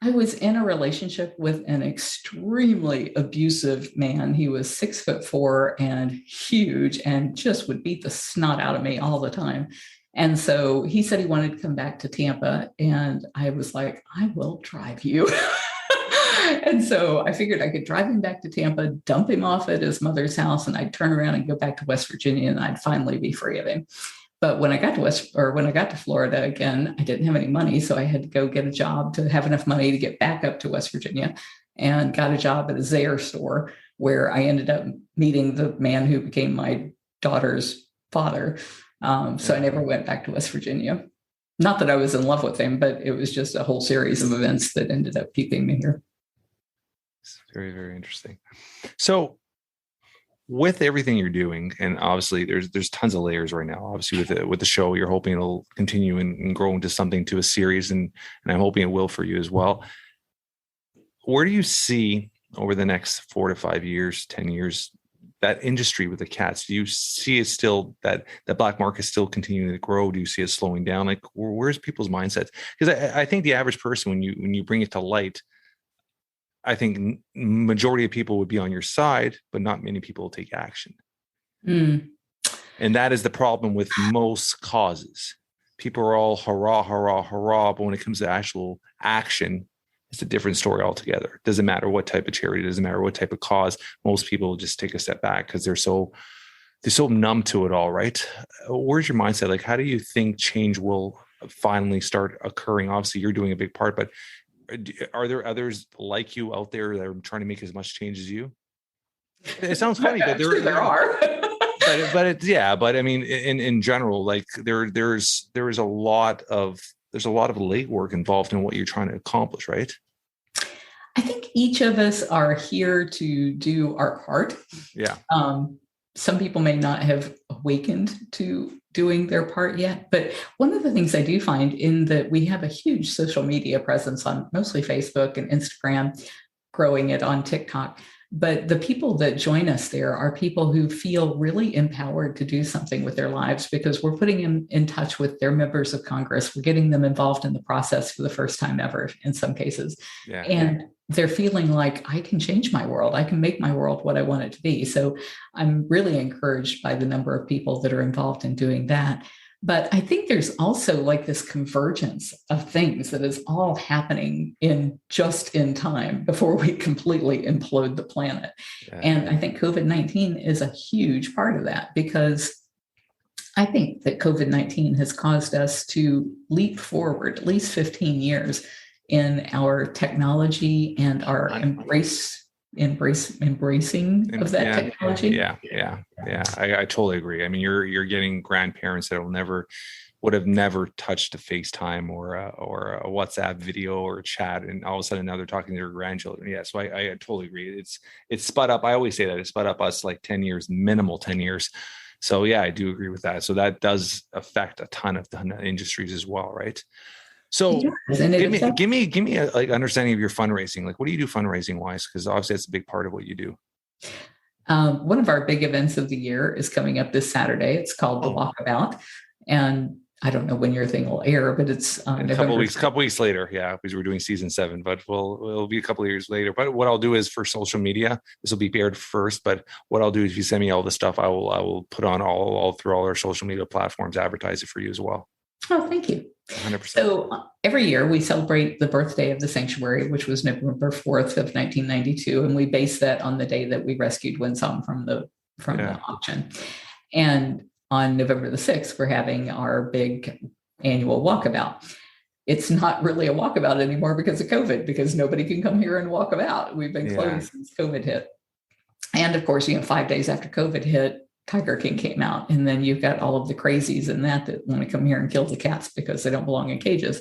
I was in a relationship with an extremely abusive man. He was 6'4" and huge and just would beat the snot out of me all the time. And so he said he wanted to come back to Tampa. And I was like, I will drive you. And so I figured I could drive him back to Tampa, dump him off at his mother's house, and I'd turn around and go back to West Virginia, and I'd finally be free of him. But when I got to Florida again, I didn't have any money. So I had to go get a job to have enough money to get back up to West Virginia, and got a job at a Zayre store where I ended up meeting the man who became my daughter's father. So I never went back to West Virginia. Not that I was in love with him, but it was just a whole series of events that ended up keeping me here. It's very, very interesting. So with everything you're doing, and obviously there's tons of layers right now, obviously with the show, you're hoping it'll continue and grow into something, to a series, and I'm hoping it will for you as well. Where do you see over the next 4 to 5 years, 10 years, that industry with the cats? Do you see it still, that the black market still continuing to grow? Do you see it slowing down? Like, where's people's mindsets? Because I think the average person, when you bring it to light, I think majority of people would be on your side, but not many people will take action. And that is the problem with most causes. People are all hurrah, hurrah, hurrah, but when it comes to actual action, it's a different story altogether. It doesn't matter what type of charity, it doesn't matter what type of cause. Most people just take a step back because they're so numb to it all, right? Where's your mindset? Like, how do you think change will finally start occurring? Obviously, you're doing a big part, but are there others like you out there that are trying to make as much change as you? It sounds funny, but there are. But I mean, in general, like there's a lot of legwork involved in what you're trying to accomplish, right? I think each of us are here to do our part. Yeah. Some people may not have awakened to doing their part yet, but one of the things I do find in that we have a huge social media presence on mostly Facebook and Instagram, growing it on TikTok. But the people that join us there are people who feel really empowered to do something with their lives, because we're putting them in touch with their members of Congress. We're getting them involved in the process for the first time ever in some cases. Yeah. And they're feeling like, I can change my world. I can make my world what I want it to be. So I'm really encouraged by the number of people that are involved in doing that. But I think there's also like this convergence of things that is all happening just in time before we completely implode the planet. Yeah. And I think COVID-19 is a huge part of that, because I think that COVID-19 has caused us to leap forward at least 15 years in our technology and our embrace embracing of that technology. Yeah. I totally agree. I mean, you're getting grandparents that would have never touched a FaceTime or a WhatsApp video or a chat, and all of a sudden now they're talking to their grandchildren. Yeah, so I totally agree. It's sped up. I always say that it sped up us like 10 years, minimal 10 years. So yeah, I do agree with that. So that does affect a ton of industries as well, right? So give me a like understanding of your fundraising. Like, what do you do fundraising wise? Because obviously that's a big part of what you do. One of our big events of the year is coming up this Saturday. It's called the Walkabout, and I don't know when your thing will air, but it's a couple weeks later. Yeah, because we're doing season 7, but it'll be a couple of years later. But what I'll do is for social media, this will be aired first. But what I'll do is if you send me all the stuff, I will put on all through all our social media platforms, advertise it for you as well. Oh, thank you. 100%. So every year we celebrate the birthday of the sanctuary, which was November 4th of 1992. And we base that on the day that we rescued Winsome from the auction. And on November the 6th, we're having our big annual walkabout. It's not really a walkabout anymore because of COVID, because nobody can come here and walk about. We've been closed since COVID hit. And of course, 5 days after COVID hit, Tiger King came out. And then you've got all of the crazies in that want to come here and kill the cats because they don't belong in cages.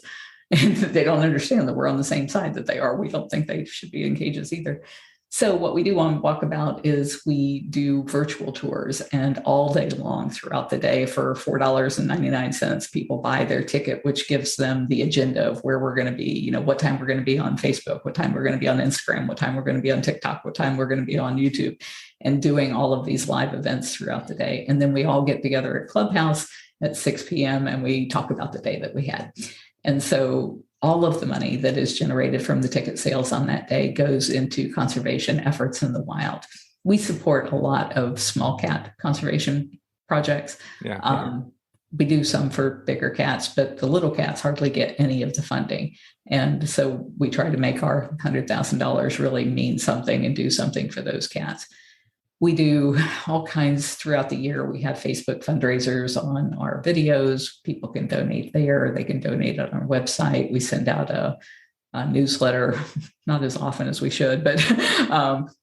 And they don't understand that we're on the same side that they are. We don't think they should be in cages either. So what we do on Walkabout is we do virtual tours, and all day long throughout the day for $4.99, people buy their ticket, which gives them the agenda of where we're going to be, what time we're going to be on Facebook, what time we're going to be on Instagram, what time we're going to be on TikTok, what time we're going to be on YouTube, and doing all of these live events throughout the day. And then we all get together at Clubhouse at 6 p.m. and we talk about the day that we had. And so all of the money that is generated from the ticket sales on that day goes into conservation efforts in the wild. We support a lot of small cat conservation projects. We do some for bigger cats, but the little cats hardly get any of the funding. And so we try to make our $100,000 really mean something and do something for those cats. We do all kinds throughout the year. We have Facebook fundraisers on our videos. People can donate there. They can donate on our website. We send out a newsletter, not as often as we should, but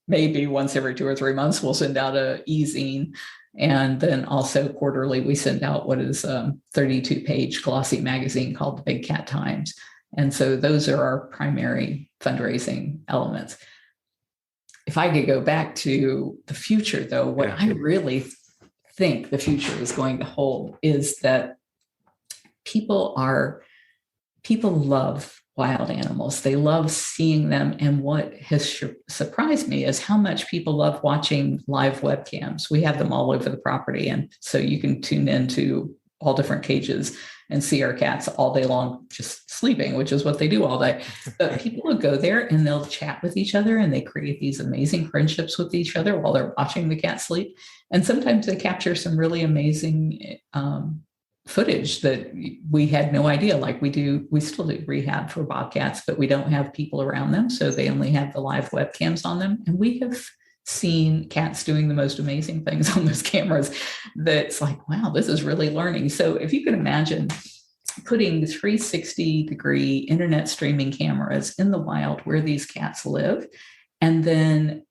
maybe once every 2 or 3 months, we'll send out a e-zine. And then also quarterly, we send out what is a 32-page glossy magazine called The Big Cat Times. And so those are our primary fundraising elements. If I could go back to the future, though, what I really think the future is going to hold is that people love wild animals. They love seeing them. And what has surprised me is how much people love watching live webcams. We have them all over the property. And so you can tune into all different cages and see our cats all day long just sleeping, which is what they do all day. But people will go there and they'll chat with each other and they create these amazing friendships with each other while they're watching the cat sleep. And sometimes they capture some really amazing footage that we had no idea. Like we still do rehab for bobcats, but we don't have people around them. So they only have the live webcams on them. And we have seen cats doing the most amazing things on those cameras that's like, wow, this is really learning. So if you can imagine putting 360-degree internet streaming cameras in the wild where these cats live, and then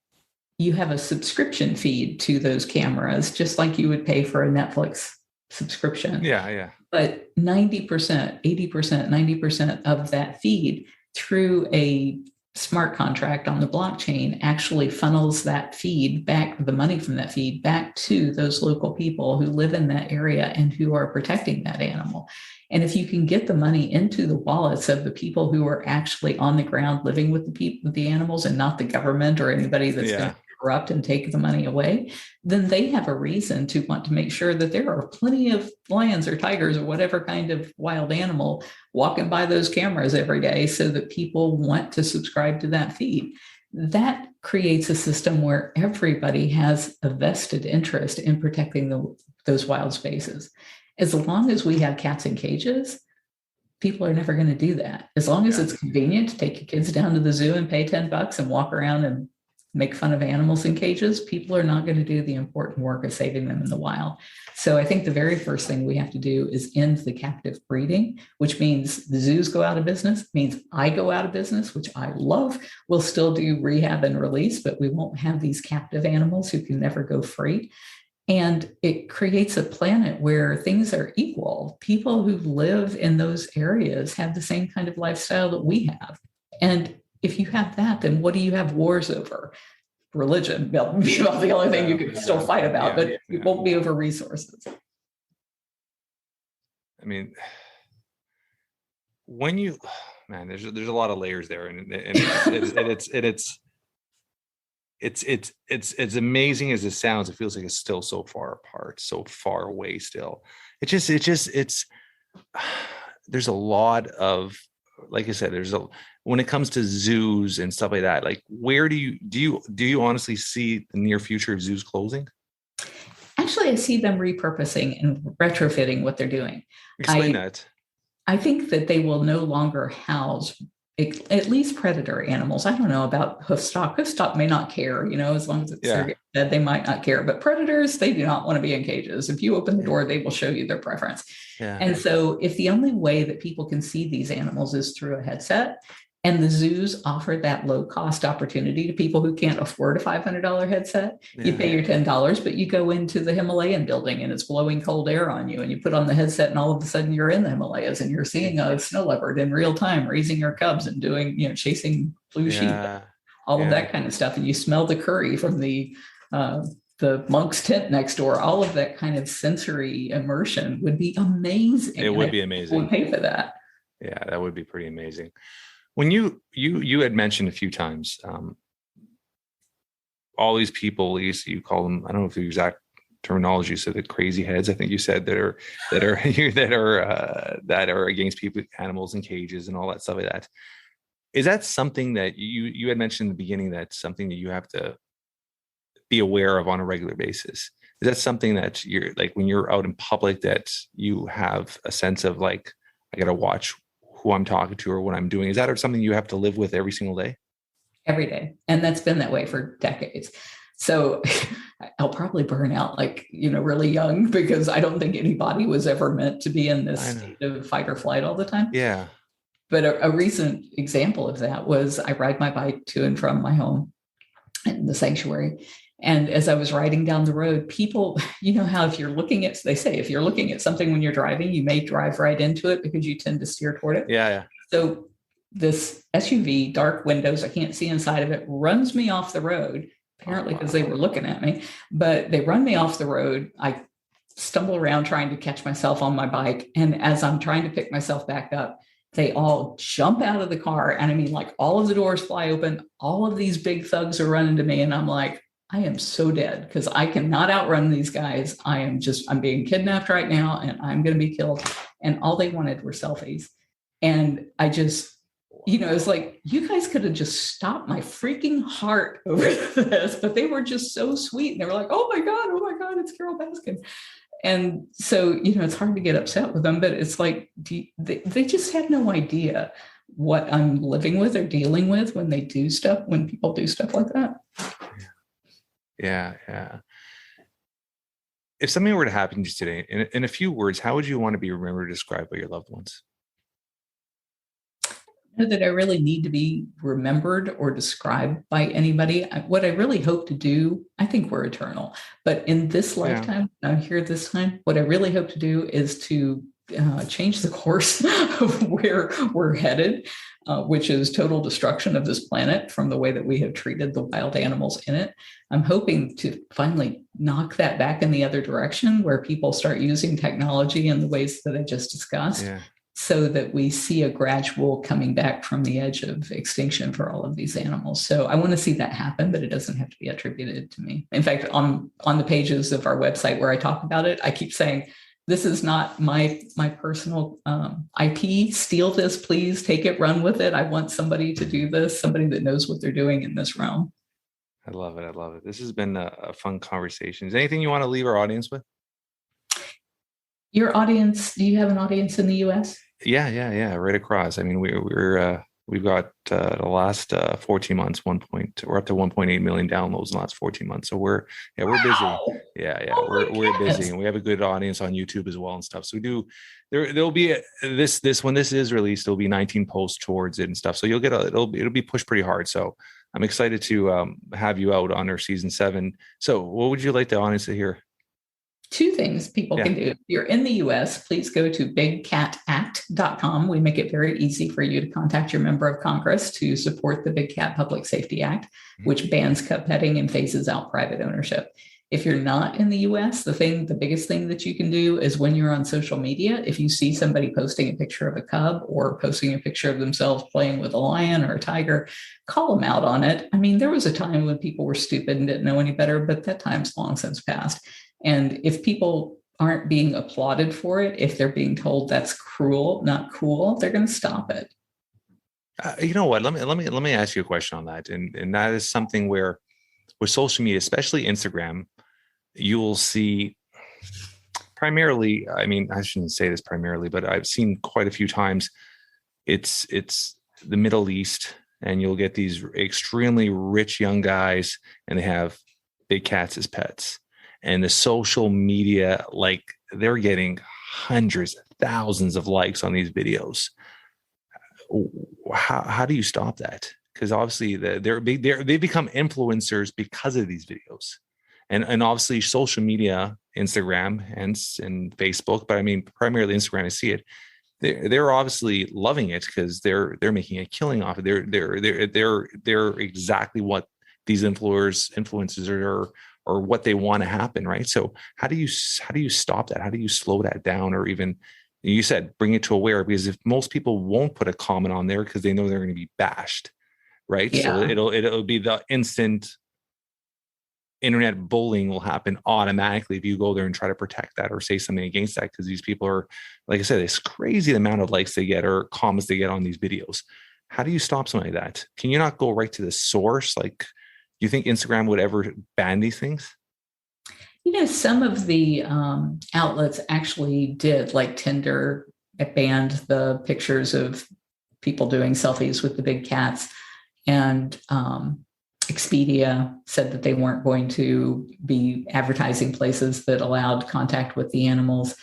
you have a subscription feed to those cameras, just like you would pay for a Netflix subscription. Yeah. But 90%, 80%, 90% of that feed through a smart contract on the blockchain actually funnels that feed back, the money from that feed back to those local people who live in that area and who are protecting that animal. And if you can get the money into the wallets of the people who are actually on the ground living with the animals and not the government or anybody that's going to corrupt and take the money away, then they have a reason to want to make sure that there are plenty of lions or tigers or whatever kind of wild animal walking by those cameras every day so that people want to subscribe to that feed. That creates a system where everybody has a vested interest in protecting those wild spaces. As long as we have cats in cages, people are never going to do that. As long as it's convenient to take your kids down to the zoo and pay $10 and walk around and make fun of animals in cages, people are not going to do the important work of saving them in the wild. So I think the very first thing we have to do is end the captive breeding, which means the zoos go out of business, means I go out of business, which I love. We'll still do rehab and release, but we won't have these captive animals who can never go free. And it creates a planet where things are equal. People who live in those areas have the same kind of lifestyle that we have. And if you have that, then what do you have wars over? Religion. That'll be about the only thing you can still fight about, but it won't be over resources. I mean, when you, man, there's a lot of layers there, and it's amazing as it sounds. It feels like it's still so far apart, so far away still. It's there's a lot of, like I said, when it comes to zoos and stuff like that, like where do you honestly see the near future of zoos closing? Actually, I see them repurposing and retrofitting what they're doing. Explain that. I think that they will no longer house at least predator animals. I don't know about hoofstock. Hoofstock may not care, as long as it's dead, they might not care. But predators, they do not want to be in cages. If you open the door, they will show you their preference. Yeah. And so if the only way that people can see these animals is through a headset, and the zoos offer that low-cost opportunity to people who can't afford a $500 headset. You pay your $10, but you go into the Himalayan building and it's blowing cold air on you, and you put on the headset and all of a sudden you're in the Himalayas and you're seeing a snow leopard in real time, raising your cubs and doing, chasing blue sheep, all of that kind of stuff. And you smell the curry from the monk's tent next door. All of that kind of sensory immersion would be amazing. It would be amazing. We'll pay for that. Yeah, that would be pretty amazing. When you had mentioned a few times, all these people, you call them, I don't know if the exact terminology, you said the crazy heads, I think you said, that are against people, animals in cages and all that stuff like that. Is that something that you had mentioned in the beginning, that's something that you have to be aware of on a regular basis? Is that something that you're like, when you're out in public, that you have a sense of like, I got to watch who I'm talking to or what I'm doing? Is that something you have to live with every single day? Every day. And that's been that way for decades. So I'll probably burn out really young, because I don't think anybody was ever meant to be in this state of fight or flight all the time. Yeah. But a recent example of that was I ride my bike to and from my home in the sanctuary. And as I was riding down the road, people, how they say, if you're looking at something when you're driving, you may drive right into it because you tend to steer toward it. Yeah. So this SUV, dark windows, I can't see inside of it, runs me off the road, apparently because they were looking at me, but they run me off the road. I stumble around trying to catch myself on my bike. And as I'm trying to pick myself back up, they all jump out of the car. And I mean, all of the doors fly open. All of these big thugs are running to me. And I'm like, I am so dead because I cannot outrun these guys. I'm being kidnapped right now and I'm going to be killed. And all they wanted were selfies. And I just, it's like, you guys could have just stopped my freaking heart over this, but they were just so sweet. And they were like, oh my God, it's Carole Baskin. And so, it's hard to get upset with them, but it's like, they just had no idea what I'm living with or dealing with when people do stuff like that. Yeah. If something were to happen to you today, in a few words, how would you want to be remembered or described by your loved ones? That I really need to be remembered or described by anybody. What I really hope to do, I think we're eternal, but in this lifetime, I'm here this time, what I really hope to do is to change the course of where we're headed, which is total destruction of this planet from the way that we have treated the wild animals in it. I'm hoping to finally knock that back in the other direction, where people start using technology in the ways that I just discussed, so that we see a gradual coming back from the edge of extinction for all of these animals. So I want to see that happen, but it doesn't have to be attributed to me. In fact, on the pages of our website where I talk about it, I keep saying, this is not my personal IP. Steal this, please. Take it, run with it. I want somebody to do this, somebody that knows what they're doing in this realm. I love it. This has been a fun conversation. Is there anything you want to leave our audience with? Your audience, do you have an audience in the US? Yeah, right across. I mean, we're We've got the last 14 months, we're up to 1.8 million downloads in the last 14 months. So we're busy. Yeah. Oh We're busy, goodness. and we have a good audience on YouTube as well and stuff. So we do, there'll be this when this is released, there'll be 19 posts towards it and stuff. So you'll get it'll be pushed pretty hard. So I'm excited to have you out on our season 7. So what would you like the audience to hear? 2 things people can do. If you're in the US, please go to bigcatact.com. We make it very easy for you to contact your member of Congress to support the Big Cat Public Safety Act, which bans cub petting and phases out private ownership. If you're not in the US, the biggest thing that you can do is when you're on social media, if you see somebody posting a picture of a cub or posting a picture of themselves playing with a lion or a tiger, call them out on it. I mean, there was a time when people were stupid and didn't know any better, but that time's long since passed. And if people aren't being applauded for it, if they're being told that's cruel, not cool, they're going to stop it. You know what? Let me ask you a question on that. And that is something where with social media, especially Instagram, you will see primarily, I mean, I shouldn't say this primarily, but I've seen quite a few times it's the Middle East, and you'll get these extremely rich young guys and they have big cats as pets. And the social media, like, they're getting hundreds of thousands of likes on these videos. How do you stop that? Because obviously they become influencers because of these videos, and obviously social media, Instagram and Facebook, but I mean primarily Instagram. I see it. They're obviously loving it because they're making a killing off it. They're exactly what these influencers are, or what they want to happen, right? So how do you stop that? How do you slow that down, or even, you said, bring it to aware? Because if most people won't put a comment on there because they know they're going to be bashed, right? Yeah. So it'll be the instant internet bullying will happen automatically if you go there and try to protect that or say something against that, because these people are, like I said, it's crazy the amount of likes they get or comments they get on these videos. How do you stop something like that? Can you not go right to the source? Like, do you think Instagram would ever ban these things? You know, some of the outlets actually did, like Tinder, it banned the pictures of people doing selfies with the big cats. And Expedia said that they weren't going to be advertising places that allowed contact with the animals.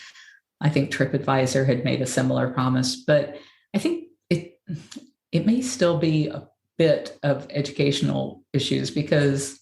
I think TripAdvisor had made a similar promise, but I think it may still be a bit of educational issues, because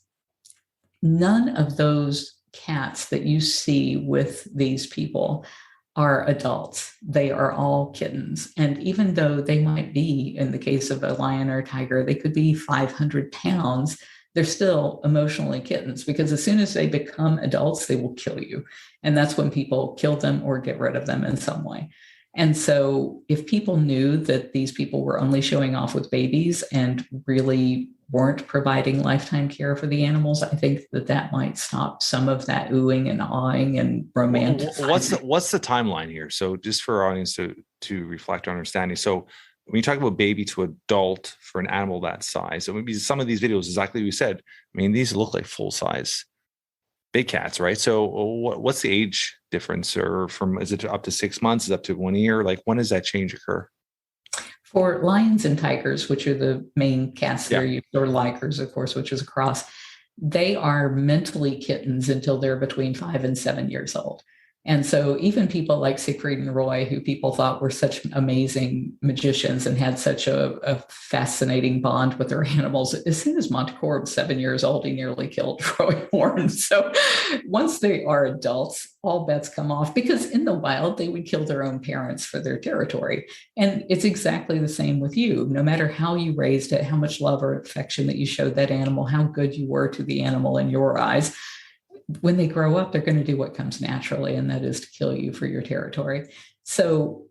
none of those cats that you see with these people are adults. They are all kittens. And even though they might be, in the case of a lion or a tiger, they could be 500 pounds, they're still emotionally kittens, because as soon as they become adults, they will kill you. And that's when people kill them or get rid of them in some way. And so if people knew that these people were only showing off with babies and really weren't providing lifetime care for the animals, I think that might stop some of that oohing and awing and romanticizing. What's the timeline here? So just for our audience to reflect on understanding. So when you talk about baby to adult for an animal that size, so maybe some of these videos, exactly what you said, I mean, these look like full size big cats, right? So what's the age difference, or is it up to 6 months? Is it up to 1 year? Like, when does that change occur? For lions and tigers, which are the main cats that are used, or likers, of course, which is a cross, they are mentally kittens until they're between 5 and 7 years old. And so even people like Siegfried and Roy, who people thought were such amazing magicians and had such a fascinating bond with their animals, as soon as Montecore was 7 years old, he nearly killed Roy Horn. So once they are adults, all bets come off, because in the wild, they would kill their own parents for their territory. And it's exactly the same with you. No matter how you raised it, how much love or affection that you showed that animal, how good you were to the animal in your eyes, when they grow up, they're going to do what comes naturally, and that is to kill you for your territory. So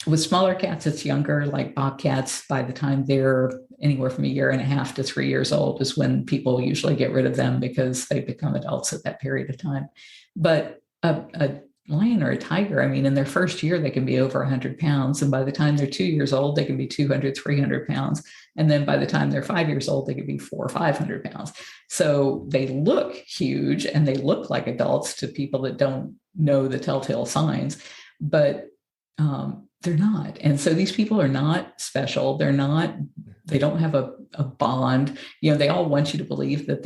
with smaller cats, it's younger, like bobcats. By the time they're anywhere from 1.5 to 3 years old is when people usually get rid of them, because they become adults at that period of time. But a lion or a tiger, I mean, in their first year, they can be over 100 pounds. And by the time they're 2 years old, they can be 200, 300 pounds. And then by the time they're 5 years old, they can be 400 or 500 pounds. So they look huge and they look like adults to people that don't know the telltale signs. But they're not. And so these people are not special. They don't have a bond. They all want you to believe that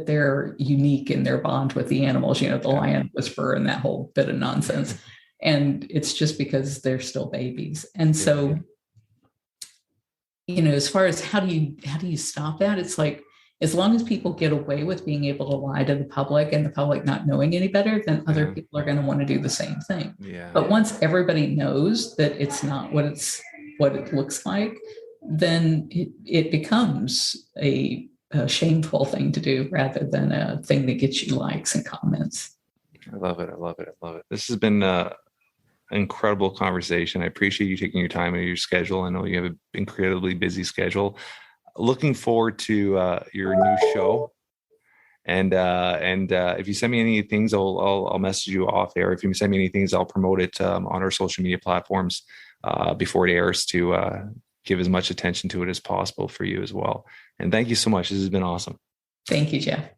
they're unique in their bond with the animals, the lion whisperer and that whole bit of nonsense. And it's just because they're still babies. And so, as far as how do you stop that? It's like, as long as people get away with being able to lie to the public and the public not knowing any better, then other people are going to want to do the same thing. Yeah. But once everybody knows that it's not what it looks like, then it becomes a shameful thing to do rather than a thing that gets you likes and comments. I love it. This has been an incredible conversation. I appreciate you taking your time and your schedule. I know you have an incredibly busy schedule. Looking forward to your new show. And if you send me any things, I'll message you off air. If you send me any things, I'll promote it on our social media platforms before it airs to give as much attention to it as possible for you as well. And thank you so much. This has been awesome. Thank you, Jeff.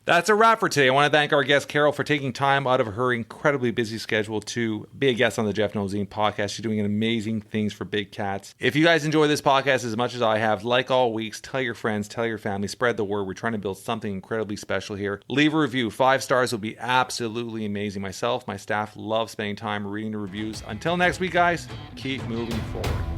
That's a wrap for today. I want to thank our guest, Carole, for taking time out of her incredibly busy schedule to be a guest on the Jeff Knows Inc. podcast. She's doing amazing things for big cats. If you guys enjoy this podcast as much as I have, like all weeks, tell your friends, tell your family, spread the word. We're trying to build something incredibly special here. Leave a review. 5 stars would be absolutely amazing. Myself, my staff love spending time reading the reviews. Until next week, guys, keep moving forward.